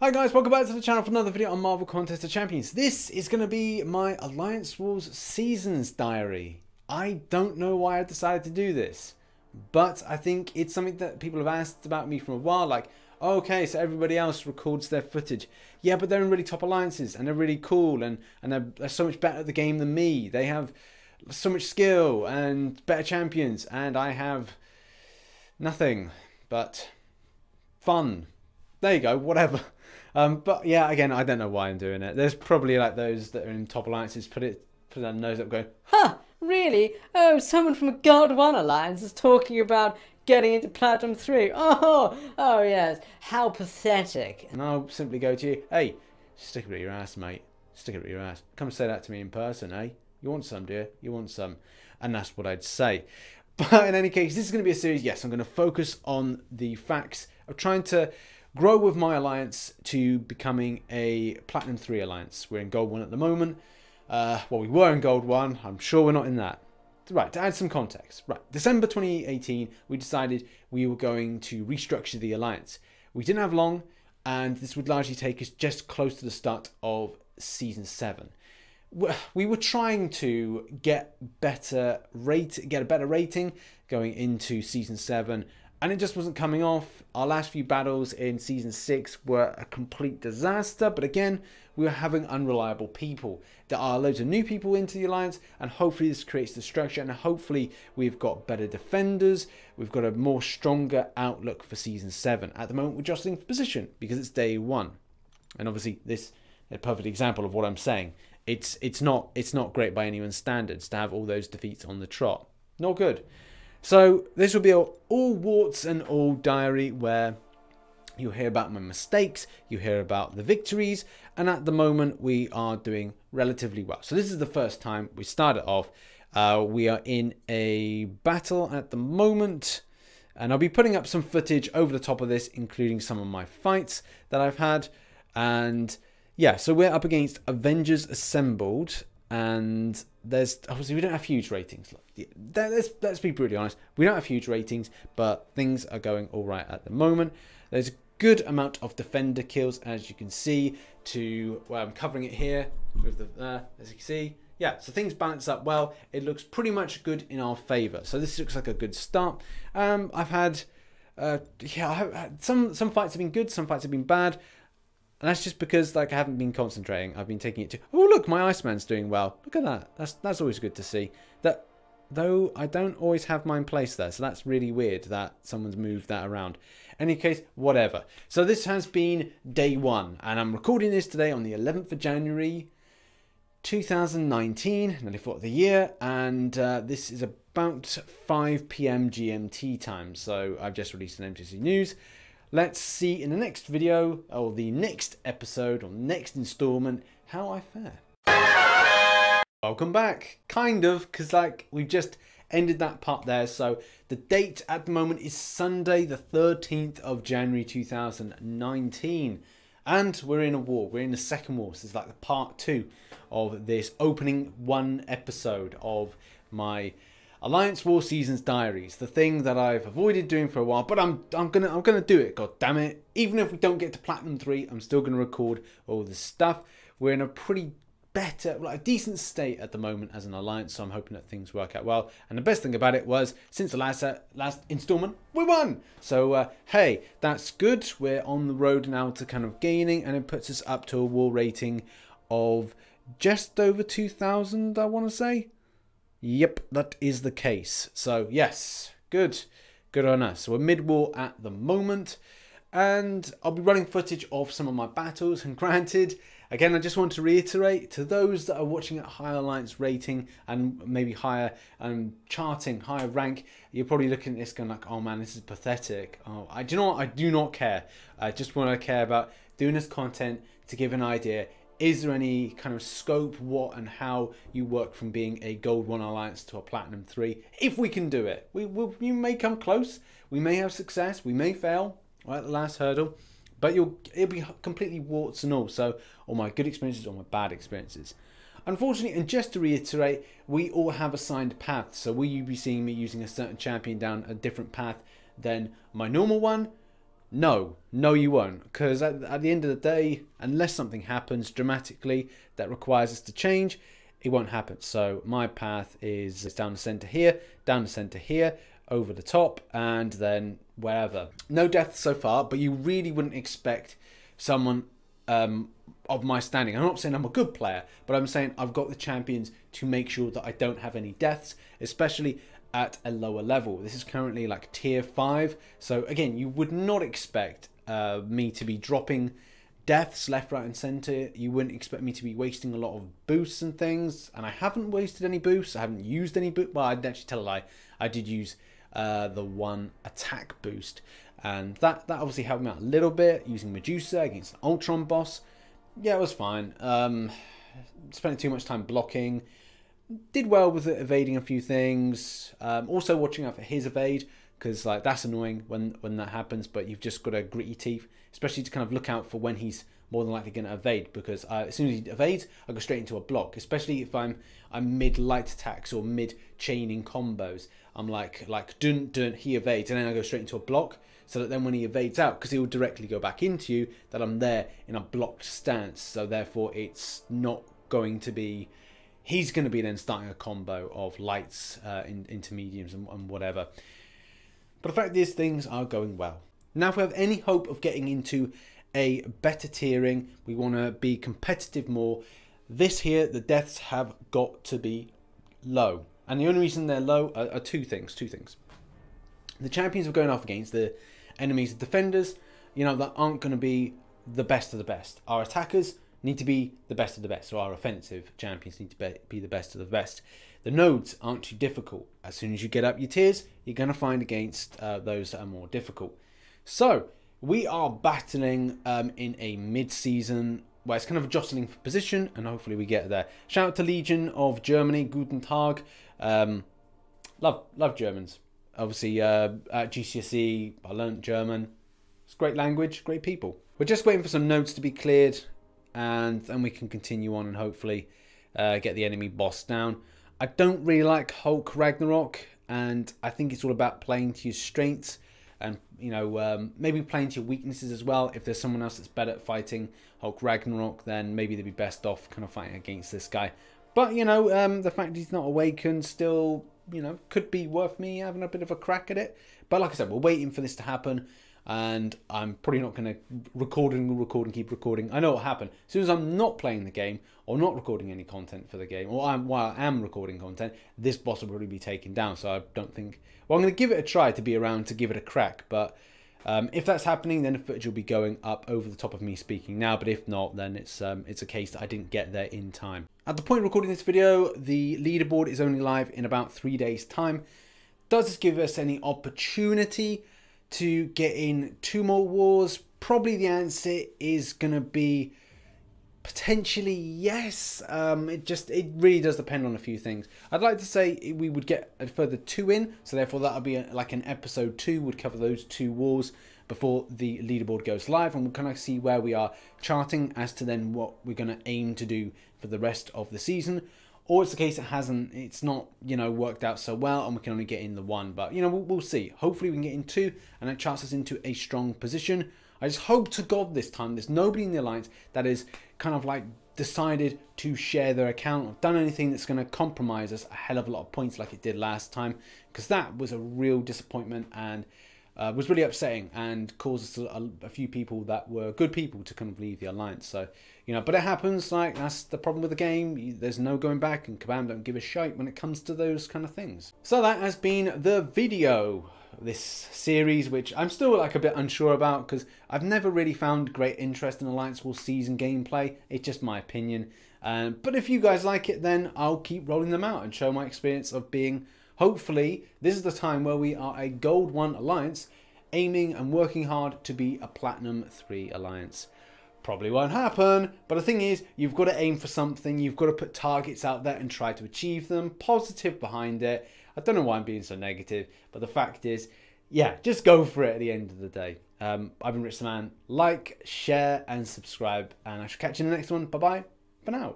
Hi guys, welcome back to the channel for another video on Marvel Contest of Champions. This is going to be my Alliance Wars Seasons Diary. I don't know why I decided to do this, but I think it's something that people have asked about me for a while, like, okay, so everybody else records their footage. Yeah, but they're in really top alliances, and they're really cool, and they're so much better at the game than me. They have so much skill, and better champions, and I have nothing but fun. There you go, whatever. But yeah, again, I don't know why I'm doing it. There's probably like those that are in top alliances put their nose up going, huh, really? Oh, someone from a God 1 alliance is talking about getting into Platinum 3. Oh yes, how pathetic. and I'll simply go to you, hey, stick it at your ass, mate. Stick it at your ass. Come say that to me in person, eh? You want some, dear? You want some? And that's what I'd say. But in any case, this is going to be a series. Yes, I'm going to focus on the facts of trying to grow with my alliance to becoming a Platinum 3 alliance. We're in Gold 1 at the moment. Well, we were in Gold 1. I'm sure we're not in that. Right, to add some context. Right, December 2018, we decided we were going to restructure the alliance. We didn't have long, and this would largely take us just close to the start of Season 7. We were trying to get a better rating going into Season 7, and it just wasn't coming off. Our last few battles in Season 6 were a complete disaster, but again, we were having unreliable people. There are loads of new people into the alliance, and hopefully this creates the structure, and hopefully we've got better defenders. We've got a more stronger outlook for Season 7. At the moment, we're jostling for position because it's day 1. And obviously this is a perfect example of what I'm saying. It's not great by anyone's standards to have all those defeats on the trot. Not good. So this will be all warts and all diary, where you'll hear about my mistakes, you hear about the victories, and at the moment we are doing relatively well. So this is the first time we started off. We are in a battle at the moment, and I'll be putting up some footage over the top of this, including some of my fights that I've had. And yeah, so we're up against Avengers Assembled, and there's obviously we don't have huge ratings. Let's be brutally honest, we don't have huge ratings, but things are going all right at the moment. There's a good amount of defender kills, as you can see. I'm covering it here with the as you can see. Yeah, so things balance up well. It looks pretty much good in our favor. So this looks like a good start. I've had some fights have been good, some fights have been bad. And that's just because like I haven't been concentrating. I've been taking it to, oh look, my Iceman's doing well. Look at that. That's always good to see. That though I don't always have mine placed there, so that's really weird that someone's moved that around. In any case, whatever. So this has been day 1, and I'm recording this today on the 11th of January 2019, 94th of the year, and this is about 5 PM GMT time. So I've just released an MTC news. Let's see in the next video, or the next episode, or next installment, how I fare. Welcome back, kind of, because like we've just ended that part there. So the date at the moment is Sunday, the 13th of January 2019, and we're in a war. We're in the second war. So it's like the part 2 of this opening 1 episode of my Alliance War Seasons Diaries, the thing that I've avoided doing for a while, but I'm gonna do it. God damn it! Even if we don't get to Platinum 3, I'm still gonna record all this stuff. We're in a pretty better, like a decent state at the moment as an alliance, so I'm hoping that things work out well. And the best thing about it was, since the last installment, we won. So hey, that's good. We're on the road now to kind of gaining, and it puts us up to a war rating of just over 2,000. I want to say. Yep, that is the case. So yes, good on us. So we're mid-war at the moment, and I'll be running footage of some of my battles. And granted, again, I just want to reiterate to those that are watching at higher alliance rating and maybe higher charting, higher rank, you're probably looking at this going like, oh man, this is pathetic. Oh, do you know what? I do not care. I just want to care about doing this content to give an idea. Is there any kind of scope, what and how you work from being a Gold 1 alliance to a Platinum 3? If we can do it. We may come close. We may have success. We may fail right at the last hurdle. But it'll be completely warts and all. So all my good experiences, all my bad experiences. Unfortunately, and just to reiterate, we all have assigned paths. So will you be seeing me using a certain champion down a different path than my normal one? No, you won't, because at the end of the day, unless something happens dramatically that requires us to change, it won't happen. So my path is down the center here, over the top, and then wherever. No deaths so far, but you really wouldn't expect someone of my standing. I'm not saying I'm a good player, but I'm saying I've got the champions to make sure that I don't have any deaths, especially at a lower level. This is currently like tier 5, so again, you would not expect me to be dropping deaths left, right and center. You wouldn't expect me to be wasting a lot of boosts and things, and I haven't wasted any boosts. I haven't used any boost. Well, I'd actually tell a lie. I did use the one attack boost, and that obviously helped me out a little bit, using Medusa against an Ultron boss. Yeah, it was fine. Spending too much time blocking. Did well with it, evading a few things. Also watching out for his evade, because like that's annoying when that happens, but you've just got to grit your teeth, especially to kind of look out for when he's more than likely going to evade, because as soon as he evades, I go straight into a block, especially if I'm mid light attacks or mid chaining combos. I'm like dun, he evades, and then I go straight into a block, so that then when he evades out, because he will directly go back into you, that I'm there in a blocked stance, so therefore it's not going to be, he's going to be then starting a combo of lights into mediums and whatever. But the fact is, things are going well. Now, if we have any hope of getting into a better tiering, we want to be competitive more, this here, the deaths have got to be low. And the only reason they're low are two things. The champions are going off against the enemies, the defenders, you know, that aren't going to be the best of the best. Our attackers need to be the best of the best, or our offensive champions need to be the best of the best. The nodes aren't too difficult. As soon as you get up your tiers, you're going to find against those that are more difficult. So we are battling in a mid-season where it's kind of jostling for position, and hopefully we get there. Shout out to Legion of Germany, Guten Tag. Love Germans. Obviously at GCSE I learned German. It's a great language, great people. We're just waiting for some nodes to be cleared, and then we can continue on and hopefully get the enemy boss down. I don't really like Hulk Ragnarok, and I think it's all about playing to your strengths, and you know, maybe playing to your weaknesses as well. If there's someone else that's better at fighting Hulk Ragnarok, then maybe they'd be best off kind of fighting against this guy. But you know, the fact he's not awakened still, you know, could be worth me having a bit of a crack at it. But like I said, we're waiting for this to happen, and I'm probably not going to record and keep recording. I know what happened. As soon as I'm not playing the game or not recording any content for the game, or while I am recording content, this boss will probably be taken down. So I don't think, well, I'm going to give it a try to be around to give it a crack. But if that's happening, then the footage will be going up over the top of me speaking now. But if not, then it's a case that I didn't get there in time. At the point of recording this video, the leaderboard is only live in about 3 days' time. Does this give us any opportunity to get in 2 more wars? Probably the answer is going to be potentially yes. It really does depend on a few things. I'd like to say we would get a further 2 in, so therefore that would be like an episode 2 would cover those 2 wars before the leaderboard goes live, and we'll kind of see where we are charting as to then what we're going to aim to do for the rest of the season. Or it's the case it's not, you know, worked out so well and we can only get in the 1. But, you know, we'll see. Hopefully we can get in 2 and it charts us into a strong position. I just hope to God this time there's nobody in the Alliance that is kind of like decided to share their account or done anything that's going to compromise us a hell of a lot of points like it did last time. Because that was a real disappointment and was really upsetting and caused a few people that were good people to kind of leave the Alliance. So, you know, but it happens. Like, that's the problem with the game. There's no going back, and Kabam don't give a shite when it comes to those kind of things. So that has been the video, this series, which I'm still like a bit unsure about because I've never really found great interest in Alliance War season gameplay. It's just my opinion. But if you guys like it, then I'll keep rolling them out and show my experience of being, hopefully, this is the time where we are a Gold 1 Alliance, aiming and working hard to be a Platinum 3 Alliance. Probably won't happen, but the thing is, you've got to aim for something, you've got to put targets out there and try to achieve them, positive behind it. I don't know why I'm being so negative, but the fact is, yeah, just go for it at the end of the day. I've been RichTheMan. Like, share, and subscribe, and I shall catch you in the next one. Bye-bye for now.